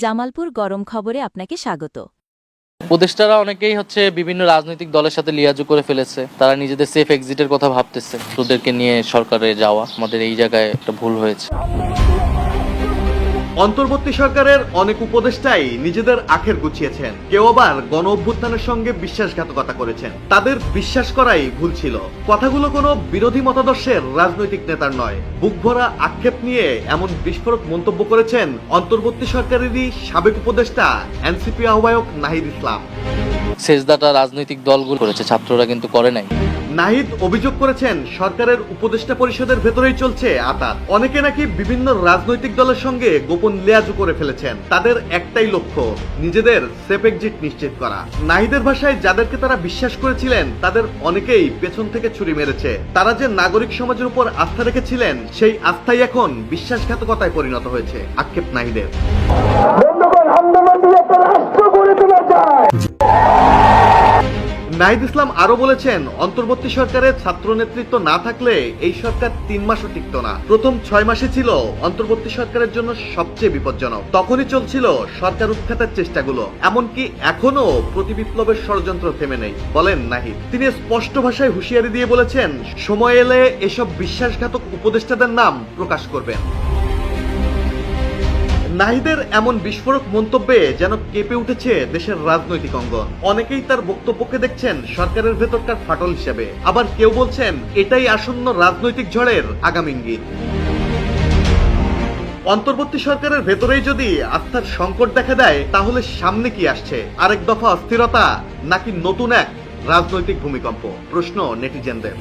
জামালপুর গরম খবরে আপনাকে স্বাগত। উপদেষ্টারা অনেকেই বিভিন্ন রাজনৈতিক দলের সাথে লিয়াজু করে ফেলেছে। তারা নিজেদের সেফ এক্সিটের কথা ভাবতেছে। তোদেরকে নিয়ে সরকারে যাওয়া আমাদের এই জায়গায় একটা ভুল হয়েছে। অন্তর্বর্তী সরকারের অনেক উপদেষ্টাই নিজেদের আখের গুছিয়েছেন, কেউ আবার গণ অভ্যুত্থানের সঙ্গে বিশ্বাসঘাতকতা করেছেন। তাদের বিশ্বাস করাই ভুল ছিল। কথাগুলো কোনো বিরোধী মতাদর্শের রাজনৈতিক নেতার নয়, বুক ভরা আক্ষেপ নিয়ে এমন বিস্ফোরক মন্তব্য করেছেন অন্তর্বর্তী সরকারেরই সাবেক উপদেষ্টা এনসিপি আহ্বায়ক নাহিদ ইসলাম। সেজদাটা রাজনৈতিক দলগুলো করেছে, ছাত্ররা কিন্তু করে নাই। নাহিদ অভিযোগ করেছেন সরকারের উপদেষ্টা পরিষদের ভেতরেই চলছে আঁতাত। অনেকে নাকি বিভিন্ন রাজনৈতিক দলের সঙ্গে গোপন লিয়াজু করে ফেলেছেন। তাদের একটাই লক্ষ্য, নিজেদের সেফ এক্সিট নিশ্চিত করা। নাহিদের ভাষায় যাদেরকে তারা বিশ্বাস করেছিলেন তাদের অনেকেই পেছন থেকে ছুরি মেরেছে। তারা যে নাগরিক সমাজের উপর আস্থা রেখেছিলেন সেই আস্থাই এখন বিশ্বাসঘাতকতায় পরিণত হয়েছে। আক্ষেপ নাহিদের। নাহিদ ইসলাম আরো বলেছেন, অন্তর্বর্তী সরকারের ছাত্র নেতৃত্ব না থাকলে এই সরকার 3 মাসও টিকত না। প্রথম 6 মাসে ছিল অন্তর্বর্তী সরকারের জন্য সবচেয়ে বিপজ্জনক। তখনই চলছিল সরকার উৎখাতের চেষ্টাগুলো। এমনকি এখনো প্রতিবিপ্লবের ষড়যন্ত্র থেমে নেই, বলেন নাহিদ। তিনি স্পষ্ট ভাষায় হুঁশিয়ারি দিয়ে বলেছেন, সময় এলে এসব বিশ্বাসঘাতক উপদেষ্টাদের নাম প্রকাশ করবেন। নাহিদের এমন বিস্ফোরক মন্তব্যে যেন কেঁপে উঠেছে দেশের রাজনৈতিক অঙ্গন। অনেকেই তার বক্তব্যকে দেখছেন সরকারের ভেতরকার ফাটল হিসেবে, আবার কেউ বলছেন এটাই আসন্ন রাজনৈতিক ঝড়ের আগাম ইঙ্গিত। অন্তর্বর্তী সরকারের ভেতরেই যদি আস্থার সংকট দেখা দেয়, তাহলে সামনে কি আসছে? আরেক দফা অস্থিরতা নাকি নতুন এক রাজনৈতিক ভূমিকম্প? প্রশ্ন নেটিজেনদের।